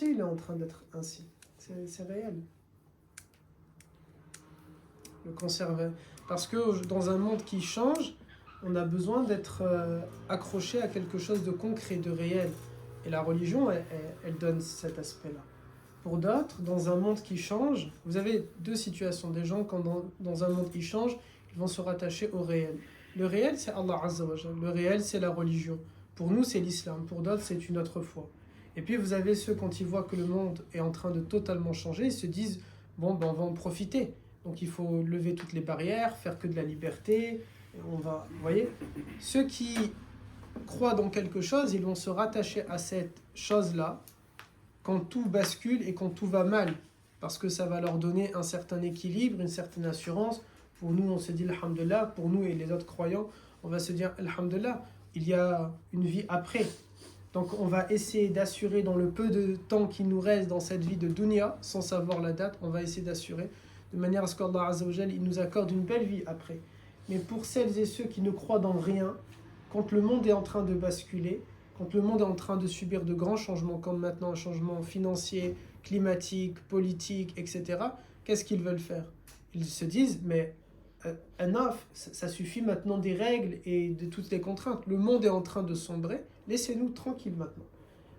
il est en train d'être ainsi. C'est réel. Le conserver. Parce que dans un monde qui change, on a besoin d'être accroché à quelque chose de concret, de réel. Et la religion, elle donne cet aspect-là. Pour d'autres, dans un monde qui change, vous avez deux situations. Des gens, quand dans un monde qui change, ils vont se rattacher au réel. Le réel, c'est Allah Azza wa Jal. Le réel, c'est la religion. Pour nous, c'est l'islam. Pour d'autres, c'est une autre foi. Et puis, vous avez ceux, quand ils voient que le monde est en train de totalement changer, ils se disent, bon, ben, on va en profiter. Donc, il faut lever toutes les barrières, faire que de la liberté. Et on va, vous voyez, ceux qui croient dans quelque chose, ils vont se rattacher à cette chose-là, quand tout bascule et quand tout va mal, parce que ça va leur donner un certain équilibre, une certaine assurance. Pour nous, on se dit Alhamdulillah, pour nous et les autres croyants, on va se dire Alhamdulillah, il y a une vie après. Donc on va essayer d'assurer dans le peu de temps qui nous reste dans cette vie de dunya, sans savoir la date, on va essayer d'assurer, de manière à ce qu'Allah Azza wa Jal, il nous accorde une belle vie après. Mais pour celles et ceux qui ne croient dans rien, quand le monde est en train de basculer, quand le monde est en train de subir de grands changements, comme maintenant un changement financier, climatique, politique, etc., qu'est-ce qu'ils veulent faire? Ils se disent, mais enough, ça suffit maintenant des règles et de toutes les contraintes. Le monde est en train de sombrer, laissez-nous tranquilles maintenant.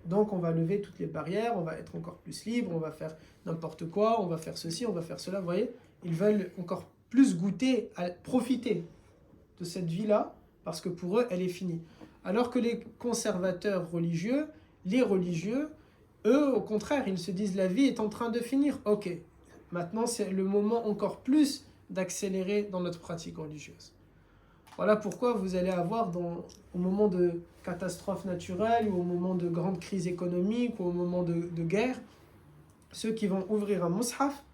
Donc on va lever toutes les barrières, on va être encore plus libre, on va faire n'importe quoi, on va faire ceci, on va faire cela, vous voyez? Ils veulent encore plus goûter, profiter de cette vie-là, parce que pour eux, elle est finie. Alors que les conservateurs religieux, les religieux, eux, au contraire, ils se disent la vie est en train de finir. Ok, maintenant c'est le moment encore plus d'accélérer dans notre pratique religieuse. Voilà pourquoi vous allez avoir au moment de catastrophes naturelles, ou au moment de grandes crises économiques, ou au moment de guerre, ceux qui vont ouvrir un mushaf,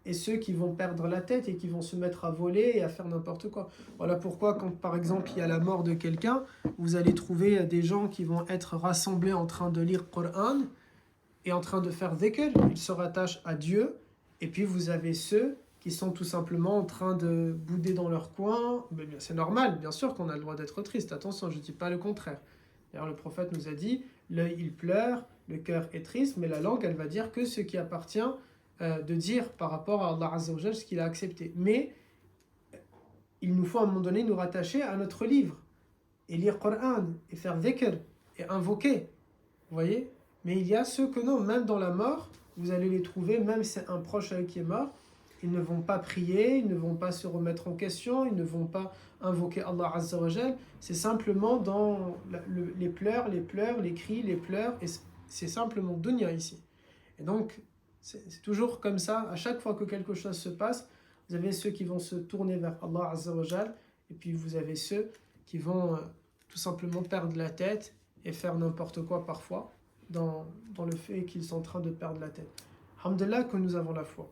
et ceux qui vont perdre la tête et qui vont se mettre à voler et à faire n'importe quoi. Voilà pourquoi quand par exemple il y a la mort de quelqu'un, vous allez trouver des gens qui vont être rassemblés en train de lire Coran et en train de faire dhikr, ils se rattachent à Dieu, et puis vous avez ceux qui sont tout simplement en train de bouder dans leur coin. Mais bien, c'est normal, bien sûr qu'on a le droit d'être triste, attention, je ne dis pas le contraire. D'ailleurs, le prophète nous a dit, l'œil il pleure, le cœur est triste, mais la langue elle va dire que ce qui appartient de dire par rapport à Allah Azza wa Jal ce qu'il a accepté. Mais il nous faut à un moment donné nous rattacher à notre livre et lire Coran et faire dhikr et invoquer. Vous voyez? Mais il y a ceux que non, même dans la mort, vous allez les trouver, même si c'est un proche qui est mort, ils ne vont pas prier, ils ne vont pas se remettre en question, ils ne vont pas invoquer Allah Azza wa Jal. C'est simplement dans les pleurs, les cris, les pleurs, et c'est simplement dunya ici. Et donc, c'est toujours comme ça, à chaque fois que quelque chose se passe, vous avez ceux qui vont se tourner vers Allah Azza wa Jal, et puis vous avez ceux qui vont tout simplement perdre la tête et faire n'importe quoi parfois, dans le fait qu'ils sont en train de perdre la tête. Alhamdulillah que nous avons la foi.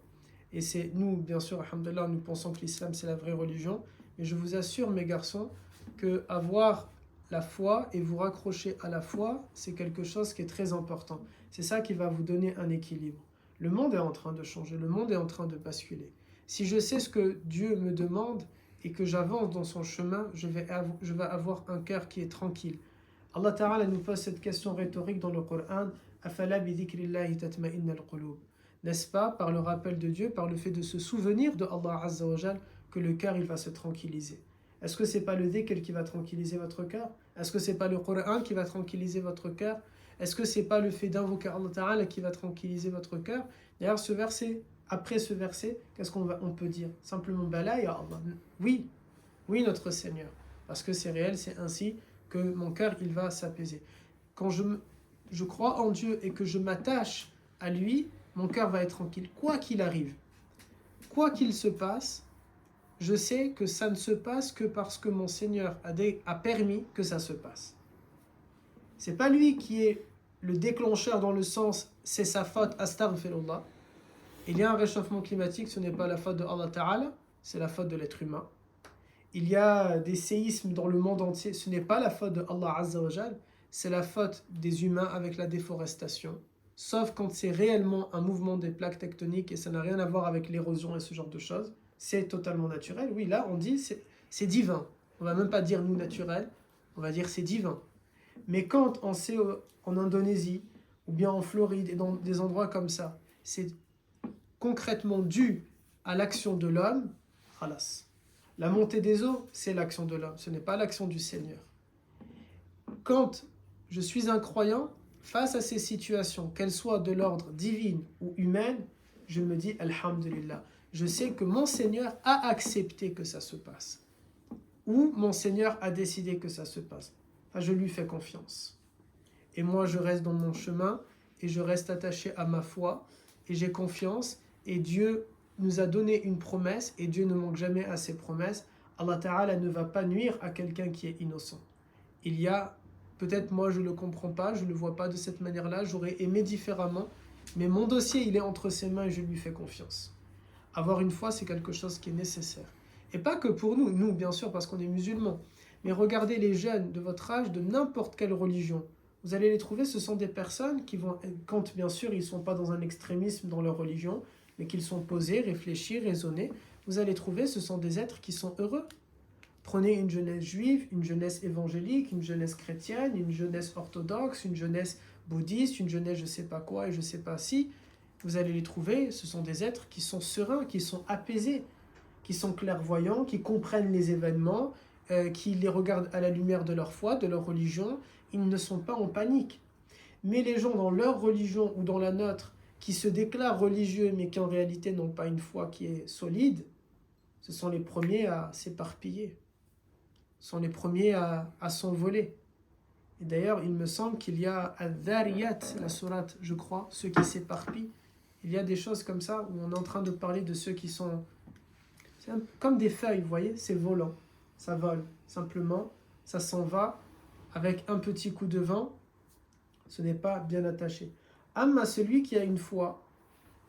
Et c'est nous, bien sûr, alhamdulillah, nous pensons que l'islam c'est la vraie religion, mais je vous assure, mes garçons, que avoir la foi et vous raccrocher à la foi, c'est quelque chose qui est très important. C'est ça qui va vous donner un équilibre. Le monde est en train de changer, le monde est en train de basculer. Si je sais ce que Dieu me demande et que j'avance dans son chemin, je vais avoir un cœur qui est tranquille. Allah Ta'ala nous pose cette question rhétorique dans le Coran, Afala bi dhikrillahi tatma'innal qulub. N'est-ce pas, par le rappel de Dieu, par le fait de se souvenir de Allah Azza wa Jal, que le cœur il va se tranquilliser? Est-ce que c'est pas le dhikr qui va tranquilliser votre cœur? Est-ce que c'est pas le Coran qui va tranquilliser votre cœur? Est-ce que c'est pas le fait d'invoquer Allah Ta'ala qui va tranquilliser votre cœur? D'ailleurs, ce verset, après ce verset, qu'est-ce qu'on peut dire? Simplement, Bala ya Allah. Oui, oui, notre Seigneur. Parce que c'est réel, c'est ainsi que mon cœur, il va s'apaiser. Quand je crois en Dieu et que je m'attache à lui, mon cœur va être tranquille. Quoi qu'il arrive, quoi qu'il se passe, je sais que ça ne se passe que parce que mon Seigneur a permis que ça se passe. C'est pas lui qui est le déclencheur dans le sens c'est sa faute, astaghfirullah. Il y a un réchauffement climatique, ce n'est pas la faute de Allah Ta'ala, c'est la faute de l'être humain. Il y a des séismes dans le monde entier, ce n'est pas la faute de Allah Azza wa Jal, c'est la faute des humains avec la déforestation. Sauf quand c'est réellement un mouvement des plaques tectoniques et ça n'a rien à voir avec l'érosion et ce genre de choses. C'est totalement naturel. Oui, là, on dit c'est divin. On va même pas dire nous naturel, on va dire c'est divin. Mais quand on sait en Indonésie ou bien en Floride et dans des endroits comme ça, c'est concrètement dû à l'action de l'homme, khalas. La montée des eaux, c'est l'action de l'homme, ce n'est pas l'action du Seigneur. Quand je suis un croyant, face à ces situations, qu'elles soient de l'ordre divin ou humaine, je me dis Alhamdulillah. Je sais que mon Seigneur a accepté que ça se passe. Ou mon Seigneur a décidé que ça se passe. Enfin, je lui fais confiance. Et moi, je reste dans mon chemin et je reste attaché à ma foi et j'ai confiance. Et Dieu nous a donné une promesse et Dieu ne manque jamais à ses promesses. Allah Ta'ala ne va pas nuire à quelqu'un qui est innocent. Il y a, peut-être moi je ne le comprends pas, je ne le vois pas de cette manière-là, j'aurais aimé différemment, mais mon dossier il est entre ses mains et je lui fais confiance. Avoir une foi c'est quelque chose qui est nécessaire. Et pas que pour nous, nous bien sûr parce qu'on est musulmans, mais regardez les jeunes de votre âge de n'importe quelle religion. Vous allez les trouver, ce sont des personnes qui vont, quand bien sûr ils ne sont pas dans un extrémisme dans leur religion, mais qu'ils sont posés, réfléchis, raisonnés, vous allez trouver, ce sont des êtres qui sont heureux. Prenez une jeunesse juive, une jeunesse évangélique, une jeunesse chrétienne, une jeunesse orthodoxe, une jeunesse bouddhiste, une jeunesse je ne sais pas quoi et je ne sais pas si. Vous allez les trouver, ce sont des êtres qui sont sereins, qui sont apaisés, qui sont clairvoyants, qui comprennent les événements, qui les regardent à la lumière de leur foi, de leur religion. Ils ne sont pas en panique. Mais les gens dans leur religion ou dans la nôtre, qui se déclarent religieux mais qui en réalité n'ont pas une foi qui est solide, ce sont les premiers à s'éparpiller, sont les premiers à s'envoler. Et d'ailleurs, il me semble qu'il y a Al-Dhariyat, la sourate, je crois, ceux qui s'éparpillent. Il y a des choses comme ça où on est en train de parler de ceux qui sont comme des feuilles, vous voyez, c'est volant. Ça vole, simplement, ça s'en va avec un petit coup de vent, ce n'est pas bien attaché. Amma, celui qui a une foi,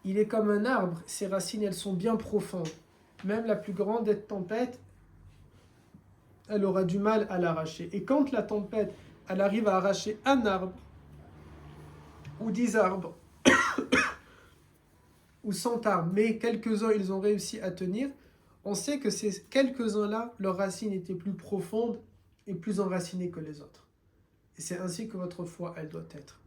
il est comme un arbre, ses racines, elles sont bien profondes. Même la plus grande des tempêtes, elle aura du mal à l'arracher. Et quand la tempête, elle arrive à arracher un arbre, ou 10 arbres, ou 100 arbres, mais quelques-uns, ils ont réussi à tenir, on sait que ces quelques-uns-là, leurs racines étaient plus profondes et plus enracinées que les autres. Et c'est ainsi que votre foi, elle doit être.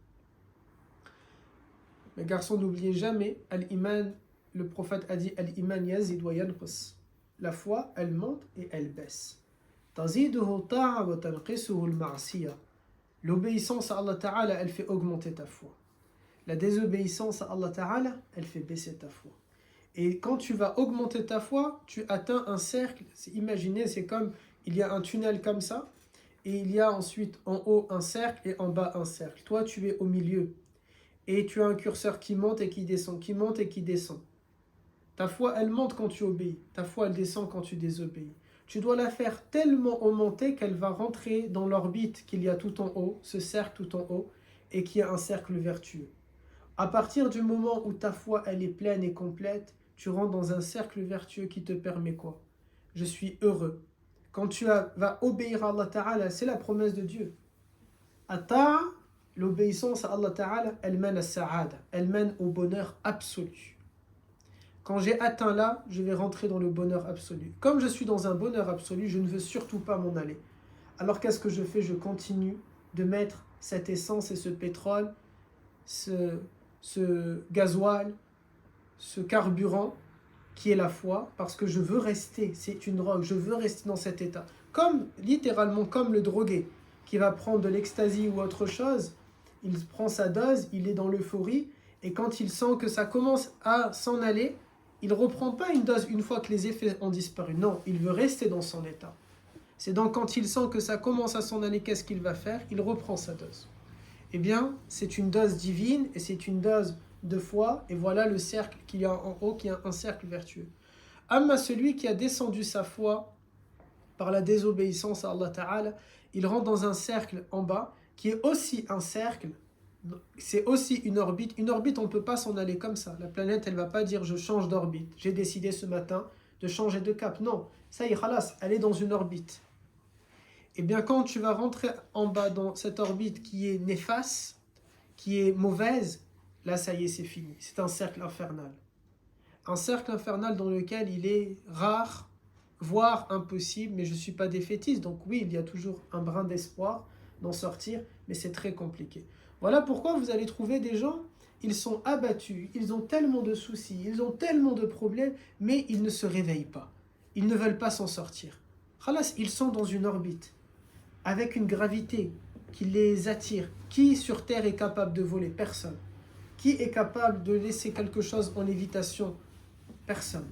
Mes garçons, n'oubliez jamais, Al-Iman, le prophète a dit, Al-Iman yazid wa yanqus. La foi, elle monte et elle baisse. L'obéissance à Allah Ta'ala, elle fait augmenter ta foi. La désobéissance à Allah Ta'ala, elle fait baisser ta foi. Et quand tu vas augmenter ta foi, tu atteins un cercle. Imaginez, c'est comme, il y a un tunnel comme ça, et il y a ensuite en haut un cercle et en bas un cercle. Toi, tu es au milieu. Et tu as un curseur qui monte et qui descend, qui monte et qui descend. Ta foi, elle monte quand tu obéis. Ta foi, elle descend quand tu désobéis. Tu dois la faire tellement augmenter qu'elle va rentrer dans l'orbite qu'il y a tout en haut, ce cercle tout en haut, et qui a un cercle vertueux. À partir du moment où ta foi, elle est pleine et complète, tu rentres dans un cercle vertueux qui te permet quoi? Je suis heureux. Quand tu vas obéir à Allah Ta'ala, c'est la promesse de Dieu. Ata'a, l'obéissance à Allah Ta'ala, elle mène à Sa'ada, elle mène au bonheur absolu. Quand j'ai atteint là, je vais rentrer dans le bonheur absolu. Comme je suis dans un bonheur absolu, je ne veux surtout pas m'en aller. Alors qu'est-ce que je fais? Je continue de mettre cette essence et ce pétrole, ce gasoil, ce carburant qui est la foi, parce que je veux rester, c'est une drogue, je veux rester dans cet état. Comme, littéralement, comme le drogué qui va prendre de l'ecstasy ou autre chose, il prend sa dose, il est dans l'euphorie, et quand il sent que ça commence à s'en aller, il ne reprend pas une dose une fois que les effets ont disparu. Non, il veut rester dans son état. C'est donc quand il sent que ça commence à s'en aller, qu'est-ce qu'il va faire? Il reprend sa dose. Eh bien, c'est une dose divine et c'est une dose de foi. Et voilà le cercle qu'il y a en haut, qui est un cercle vertueux. Amma, celui qui a descendu sa foi par la désobéissance à Allah Ta'ala, il rentre dans un cercle en bas qui est aussi un cercle. C'est aussi une orbite. Une orbite, on ne peut pas s'en aller comme ça. La planète, elle ne va pas dire je change d'orbite. J'ai décidé ce matin de changer de cap. Non, ça y est, khalas, elle est dans une orbite. Et bien quand tu vas rentrer en bas dans cette orbite qui est néfaste, qui est mauvaise, là ça y est, c'est fini. C'est un cercle infernal. Un cercle infernal dans lequel il est rare, voire impossible, mais je ne suis pas défaitiste. Donc oui, il y a toujours un brin d'espoir d'en sortir, mais c'est très compliqué. Voilà pourquoi vous allez trouver des gens, ils sont abattus, ils ont tellement de soucis, ils ont tellement de problèmes, mais ils ne se réveillent pas. Ils ne veulent pas s'en sortir. Khalas, ils sont dans une orbite, avec une gravité qui les attire. Qui sur Terre est capable de voler? Personne. Qui est capable de laisser quelque chose en lévitation? Personne.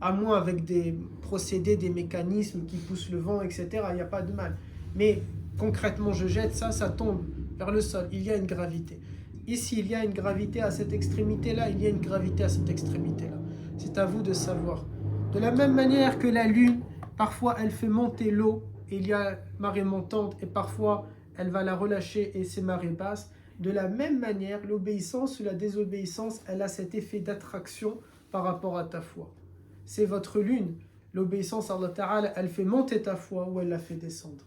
À moins avec des procédés, des mécanismes qui poussent le vent, etc. Il n'y a pas de mal. Mais concrètement, je jette ça, ça tombe vers le sol. Il y a une gravité. Ici, il y a une gravité à cette extrémité-là, il y a une gravité à cette extrémité-là. C'est à vous de savoir. De la même manière que la Lune, parfois elle fait monter l'eau, et il y a marée montante, et parfois elle va la relâcher et c'est marée basse. De la même manière, l'obéissance ou la désobéissance, elle a cet effet d'attraction par rapport à ta foi. C'est votre lune. L'obéissance à Allah Ta'ala, elle fait monter ta foi ou elle la fait descendre.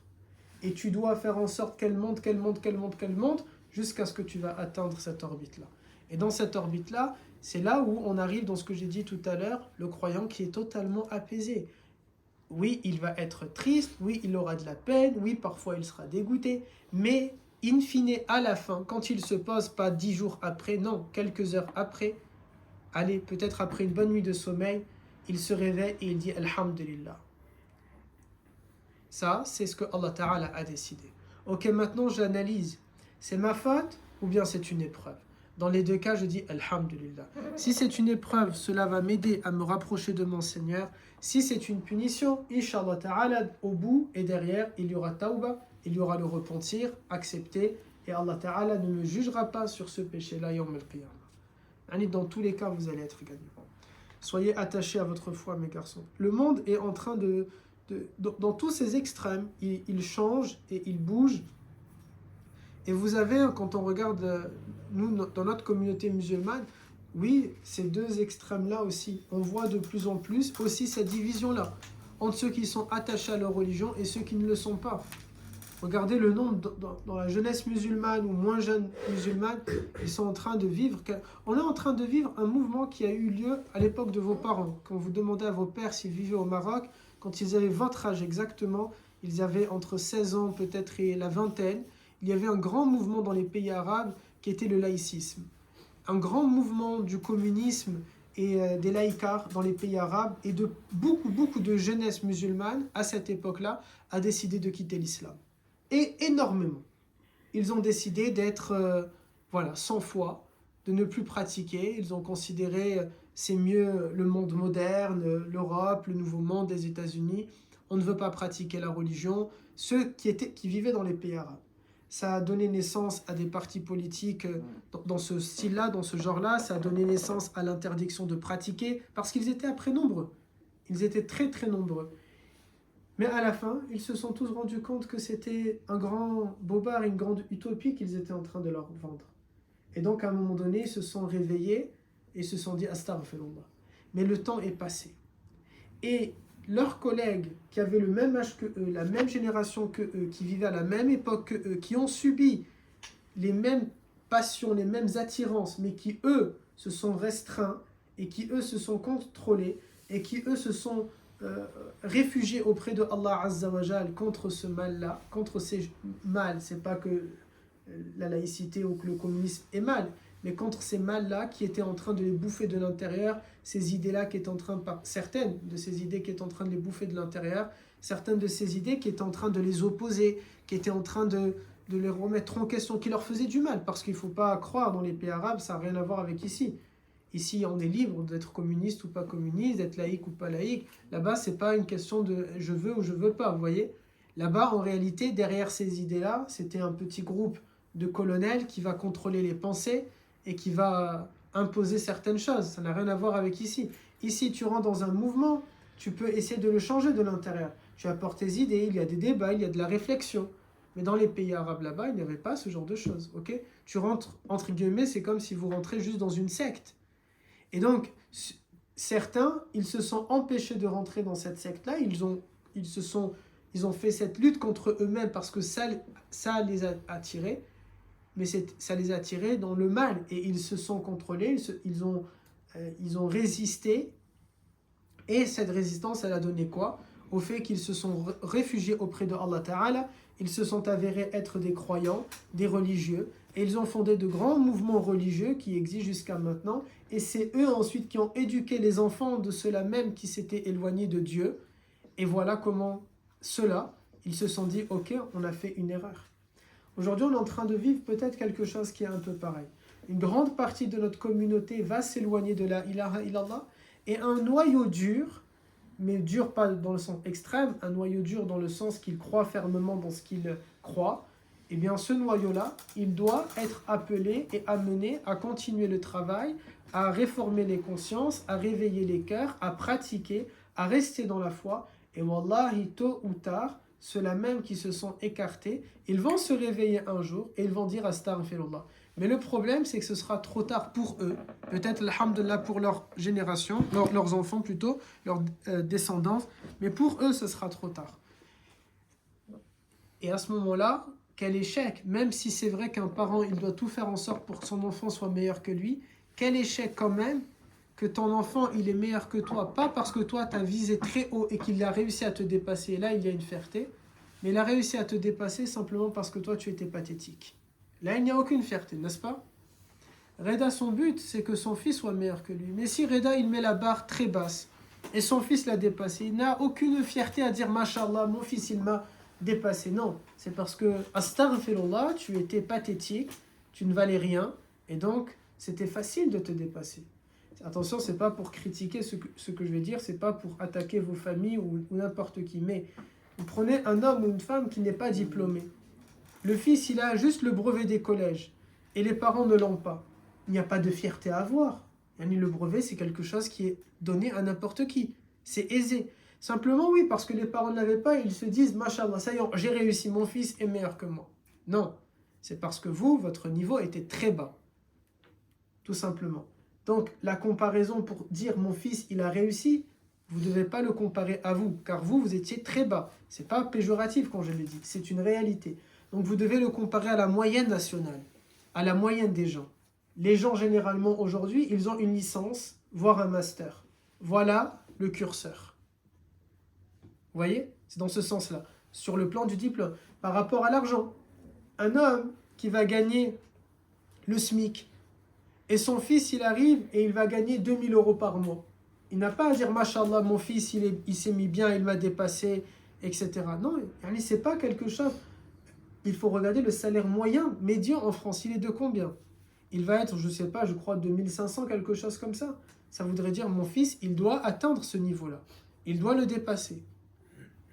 Et tu dois faire en sorte qu'elle monte, qu'elle monte, qu'elle monte, qu'elle monte, jusqu'à ce que tu vas atteindre cette orbite-là. Et dans cette orbite-là, c'est là où on arrive dans ce que j'ai dit tout à l'heure, le croyant qui est totalement apaisé. Oui, il va être triste, oui, il aura de la peine, oui, parfois il sera dégoûté, mais in fine, à la fin, quand il se pose, pas 10 jours après, non, quelques heures après, allez, peut-être après une bonne nuit de sommeil, il se réveille et il dit Alhamdulillah. Ça, c'est ce que Allah Ta'ala a décidé. Ok, maintenant j'analyse. C'est ma faute ou bien c'est une épreuve? Dans les deux cas, je dis Alhamdulillah. Si c'est une épreuve, cela va m'aider à me rapprocher de mon Seigneur. Si c'est une punition, Inch'Allah Ta'ala, au bout et derrière, il y aura tawbah, il y aura le repentir, accepter. Et Allah Ta'ala ne me jugera pas sur ce péché-là, Yawm al-Qiyamah. Dans tous les cas, vous allez être gagnant. Soyez attachés à votre foi, mes garçons. Le monde est en train dans tous ces extrêmes, il change et il bouge. Et vous avez, quand on regarde, nous, dans notre communauté musulmane, oui, ces deux extrêmes-là aussi, on voit de plus en plus aussi cette division-là, entre ceux qui sont attachés à leur religion et ceux qui ne le sont pas. Regardez le nombre dans la jeunesse musulmane ou moins jeune musulmane, ils sont en train de vivre. On est en train de vivre un mouvement qui a eu lieu à l'époque de vos parents. Quand vous demandez à vos pères s'ils vivaient au Maroc, quand ils avaient votre âge exactement, ils avaient entre 16 ans peut-être et la vingtaine, il y avait un grand mouvement dans les pays arabes qui était le laïcisme. Un grand mouvement du communisme et des laïcars dans les pays arabes et de beaucoup de jeunesse musulmane à cette époque-là a décidé de quitter l'islam. Et énormément. Ils ont décidé d'être sans foi, de ne plus pratiquer. Ils ont considéré c'est mieux le monde moderne, l'Europe, le nouveau monde des États-Unis. On ne veut pas pratiquer la religion. Ceux qui vivaient dans les pays arabes. Ça a donné naissance à des partis politiques dans ce style-là, dans ce genre-là. Ça a donné naissance à l'interdiction de pratiquer parce qu'ils étaient après nombreux. Ils étaient très très nombreux. Mais à la fin, ils se sont tous rendus compte que c'était un grand bobard, une grande utopie qu'ils étaient en train de leur vendre. Et donc, à un moment donné, ils se sont réveillés et se sont dit « Astaghfirullah ». Mais le temps est passé. Et leurs collègues qui avaient le même âge que eux, la même génération que eux, qui vivaient à la même époque que eux, qui ont subi les mêmes passions, les mêmes attirances, mais qui, eux, se sont restreints et qui, eux, se sont contrôlés et qui, eux, se sont réfugiés auprès de Allah Azza wa Jal contre ce mal-là, contre ces mal, c'est pas que la laïcité ou que le communisme est mal, mais contre ces mal-là qui étaient en train de les bouffer de l'intérieur, ces idées-là qui étaient en train, certaines de ces idées qui étaient en train de les bouffer de l'intérieur, certaines de ces idées qui étaient en train de les opposer, qui étaient en train de les remettre en question, qui leur faisaient du mal, parce qu'il ne faut pas croire dans les pays arabes, ça n'a rien à voir avec ici. Ici, on est libre d'être communiste ou pas communiste, d'être laïque ou pas laïque. Là-bas, ce n'est pas une question de je veux ou je veux pas, vous voyez. Là-bas, en réalité, derrière ces idées-là, c'était un petit groupe de colonels qui va contrôler les pensées et qui va imposer certaines choses. Ça n'a rien à voir avec ici. Ici, tu rentres dans un mouvement, tu peux essayer de le changer de l'intérieur. Tu apportes tes idées, il y a des débats, il y a de la réflexion. Mais dans les pays arabes là-bas, il n'y avait pas ce genre de choses. Okay, tu rentres, entre guillemets, c'est comme si vous rentrez juste dans une secte. Et donc, certains, ils se sont empêchés de rentrer dans cette secte-là. Ils ont fait cette lutte contre eux-mêmes parce que ça les a attirés. Mais ça les a attirés dans le mal. Et ils se sont contrôlés, ils ont résisté. Et cette résistance, elle a donné quoi? Au fait qu'ils se sont réfugiés auprès de Allah Ta'ala. Ils se sont avérés être des croyants, des religieux. Et ils ont fondé de grands mouvements religieux qui existent jusqu'à maintenant. Et c'est eux ensuite qui ont éduqué les enfants de ceux-là même qui s'étaient éloignés de Dieu. Et voilà comment ceux-là, ils se sont dit, ok, on a fait une erreur. Aujourd'hui, on est en train de vivre peut-être quelque chose qui est un peu pareil. Une grande partie de notre communauté va s'éloigner de la ilaha illallah. Et un noyau dur, mais dur pas dans le sens extrême, un noyau dur dans le sens qu'il croit fermement dans ce qu'il croit, eh bien ce noyau-là, il doit être appelé et amené à continuer le travail, à réformer les consciences, à réveiller les cœurs, à pratiquer, à rester dans la foi. Et wallahi, tôt ou tard, ceux-là même qui se sont écartés, ils vont se réveiller un jour et ils vont dire astaghfirullah. Mais le problème, c'est que ce sera trop tard pour eux. Peut-être, alhamdulillah, pour leur génération, leurs enfants plutôt, leurs descendants. Mais pour eux, ce sera trop tard. Et à ce moment-là, quel échec. Même si c'est vrai qu'un parent, il doit tout faire en sorte pour que son enfant soit meilleur que lui, quel échec quand même que ton enfant, il est meilleur que toi. Pas parce que toi, tu as visé très haut et qu'il a réussi à te dépasser. Et là, il y a une fierté. Mais il a réussi à te dépasser simplement parce que toi, tu étais pathétique. Là, il n'y a aucune fierté, n'est-ce pas? Reda, son but, c'est que son fils soit meilleur que lui. Mais si Reda, il met la barre très basse et son fils l'a dépassé, il n'a aucune fierté à dire Mashallah, mon fils, il m'a dépassé. Non, c'est parce que astaghfirullah, tu étais pathétique, tu ne valais rien et donc c'était facile de te dépasser. Attention, c'est pas pour critiquer ce que je vais dire, c'est pas pour attaquer vos familles ou n'importe qui, mais vous prenez un homme ou une femme qui n'est pas diplômé. Le fils, il a juste le brevet des collèges et les parents ne l'ont pas. Il n'y a pas de fierté à avoir. Le brevet, c'est quelque chose qui est donné à n'importe qui. C'est aisé. Simplement, oui, parce que les parents ne l'avaient pas, ils se disent, Mashallah, ça y est, j'ai réussi, mon fils est meilleur que moi. Non, c'est parce que vous, votre niveau était très bas. Tout simplement. Donc, la comparaison pour dire, mon fils, il a réussi, vous ne devez pas le comparer à vous, car vous, vous étiez très bas. Ce n'est pas péjoratif quand je le dis, c'est une réalité. Donc, vous devez le comparer à la moyenne nationale, à la moyenne des gens. Les gens, généralement, aujourd'hui, ils ont une licence, voire un master. Voilà le curseur. Vous voyez? C'est dans ce sens-là. Sur le plan du diplôme. Par rapport à l'argent, un homme qui va gagner le SMIC, et son fils, il arrive et il va gagner 2000 € par mois. Il n'a pas à dire, Mashallah, mon fils, il s'est mis bien, il m'a dépassé, etc. Non, ce n'est pas quelque chose. Il faut regarder le salaire moyen, médian en France. Il est de combien? Il va être, je ne sais pas, je crois 2500, quelque chose comme ça. Ça voudrait dire, mon fils, il doit atteindre ce niveau-là. Il doit le dépasser.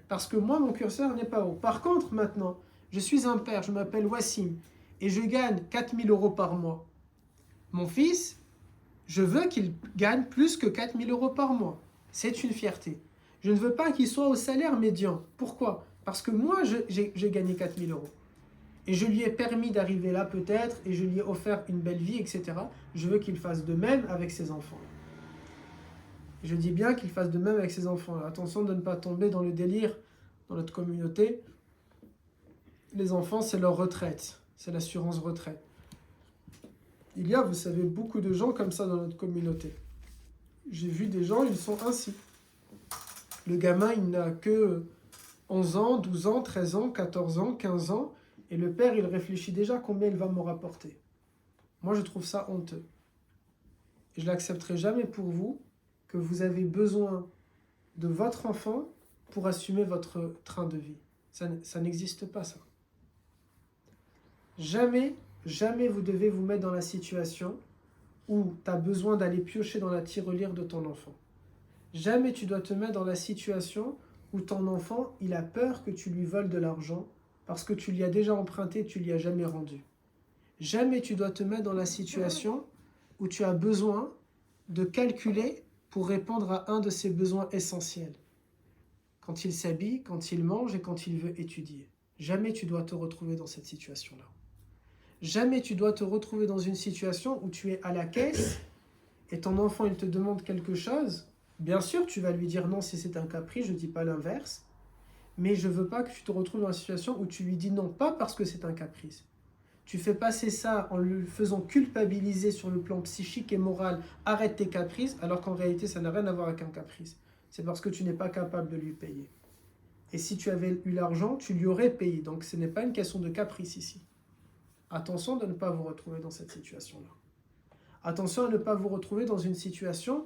Parce que moi, mon curseur n'est pas haut. Par contre, maintenant, je suis un père, je m'appelle Wassim, et je gagne 4000 € par mois. Mon fils, je veux qu'il gagne plus que 4000 € par mois. C'est une fierté. Je ne veux pas qu'il soit au salaire médian. Pourquoi? Parce que moi, j'ai gagné 4000 €. Et je lui ai permis d'arriver là peut-être, et je lui ai offert une belle vie, etc. Je veux qu'il fasse de même avec ses enfants. Je dis bien qu'il fasse de même avec ses enfants. Attention de ne pas tomber dans le délire dans notre communauté. Les enfants, c'est leur retraite. C'est l'assurance retraite. Il y a, vous savez, beaucoup de gens comme ça dans notre communauté. J'ai vu des gens, ils sont ainsi. Le gamin, il n'a que 11 ans, 12 ans, 13 ans, 14 ans, 15 ans. Et le père, il réfléchit déjà combien il va me rapporter. Moi, je trouve ça honteux. Et je ne l'accepterai jamais pour vous, que vous avez besoin de votre enfant pour assumer votre train de vie. Ça n'existe pas, ça. Jamais, jamais vous devez vous mettre dans la situation où tu as besoin d'aller piocher dans la tirelire de ton enfant. Jamais tu dois te mettre dans la situation où ton enfant, il a peur que tu lui voles de l'argent parce que tu lui as déjà emprunté et tu lui as jamais rendu. Jamais tu dois te mettre dans la situation où tu as besoin de calculer pour répondre à un de ses besoins essentiels. Quand il s'habille, quand il mange et quand il veut étudier. Jamais tu dois te retrouver dans cette situation-là. Jamais tu dois te retrouver dans une situation où tu es à la caisse et ton enfant il te demande quelque chose. Bien sûr, tu vas lui dire non si c'est un caprice, je ne dis pas l'inverse. Mais je ne veux pas que tu te retrouves dans une situation où tu lui dis non, pas parce que c'est un caprice. Tu fais passer ça en le faisant culpabiliser sur le plan psychique et moral. Arrête tes caprices, alors qu'en réalité, ça n'a rien à voir avec un caprice. C'est parce que tu n'es pas capable de lui payer. Et si tu avais eu l'argent, tu lui aurais payé. Donc ce n'est pas une question de caprice ici. Attention de ne pas vous retrouver dans cette situation-là. Attention à ne pas vous retrouver dans une situation,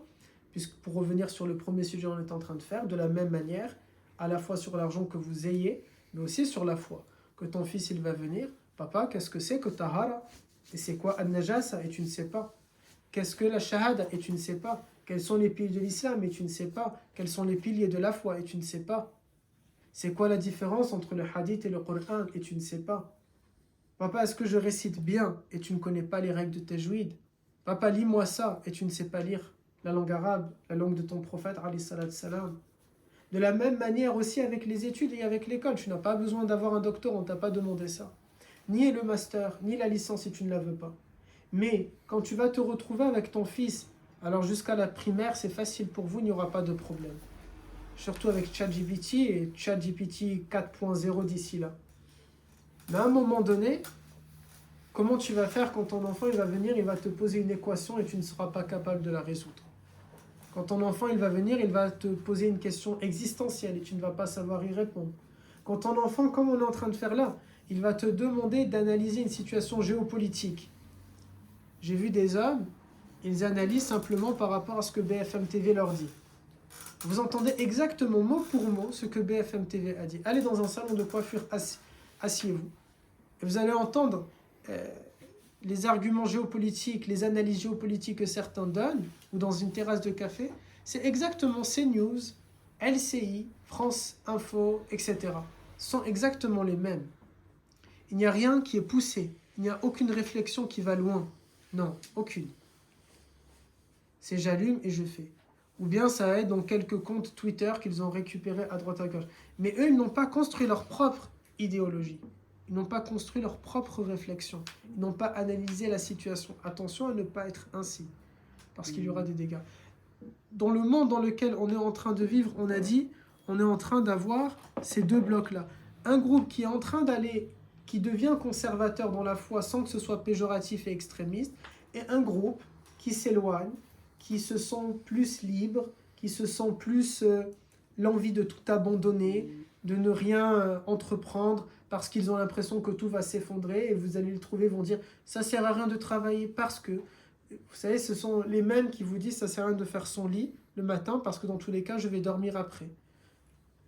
puisque pour revenir sur le premier sujet qu'on est en train de faire, de la même manière, à la fois sur l'argent que vous ayez, mais aussi sur la foi. Que ton fils, il va venir, papa, qu'est-ce que c'est que tahara? Et c'est quoi an-najasa? Et tu ne sais pas. Qu'est-ce que la shahada? Et tu ne sais pas. Quels sont les piliers de l'islam? Et tu ne sais pas. Quels sont les piliers de la foi? Et tu ne sais pas. C'est quoi la différence entre le hadith et le Coran? Et tu ne sais pas. Papa, est-ce que je récite bien? Et tu ne connais pas les règles de tajwid? Papa, lis-moi ça. Et tu ne sais pas lire la langue arabe, la langue de ton prophète, alayhi salatu salam. De la même manière aussi avec les études et avec l'école. Tu n'as pas besoin d'avoir un doctorat, on ne t'a pas demandé ça. Ni le master, ni la licence si tu ne la veux pas. Mais quand tu vas te retrouver avec ton fils, alors jusqu'à la primaire, c'est facile pour vous, il n'y aura pas de problème. Surtout avec ChatGPT et ChatGPT 4.0 d'ici là. Mais à un moment donné, comment tu vas faire quand ton enfant il va venir, il va te poser une équation et tu ne seras pas capable de la résoudre? Quand ton enfant il va venir, il va te poser une question existentielle et tu ne vas pas savoir y répondre. Quand ton enfant, comme on est en train de faire là, il va te demander d'analyser une situation géopolitique. J'ai vu des hommes, ils analysent simplement par rapport à ce que BFM TV leur dit. Vous entendez exactement mot pour mot ce que BFM TV a dit. Allez dans un salon de coiffure, asseyez-vous. Et vous allez entendre les arguments géopolitiques, les analyses géopolitiques que certains donnent, ou dans une terrasse de café. C'est exactement CNews, LCI, France Info, etc. Ce sont exactement les mêmes. Il n'y a rien qui est poussé. Il n'y a aucune réflexion qui va loin. Non, aucune. C'est j'allume et je fais. Ou bien ça va être dans quelques comptes Twitter qu'ils ont récupérés à droite à gauche. Mais eux, ils n'ont pas construit leur propre idéologie. Ils n'ont pas construit leur propre réflexion. Ils n'ont pas analysé la situation. Attention à ne pas être ainsi, parce qu'il y aura des dégâts. Dans le monde dans lequel on est en train de vivre, on a dit, on est en train d'avoir ces deux blocs-là. Un groupe qui est en train d'aller, qui devient conservateur dans la foi sans que ce soit péjoratif et extrémiste, et un groupe qui s'éloigne, qui se sent plus libre, qui se sent plus l'envie de tout abandonner, de ne rien entreprendre, parce qu'ils ont l'impression que tout va s'effondrer, et vous allez le trouver, vont dire « ça sert à rien de travailler parce que… » Vous savez, ce sont les mêmes qui vous disent « ça sert à rien de faire son lit le matin parce que dans tous les cas, je vais dormir après. »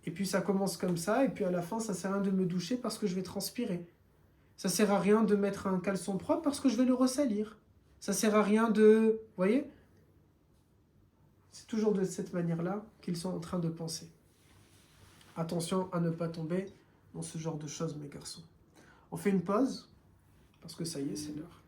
Et puis ça commence comme ça, et puis à la fin, ça sert à rien de me doucher parce que je vais transpirer. Ça sert à rien de mettre un caleçon propre parce que je vais le ressalir. Ça sert à rien de… Vous voyez ? C'est toujours de cette manière-là qu'ils sont en train de penser. Attention à ne pas tomber dans ce genre de choses, mes garçons. On fait une pause, parce que ça y est, c'est l'heure.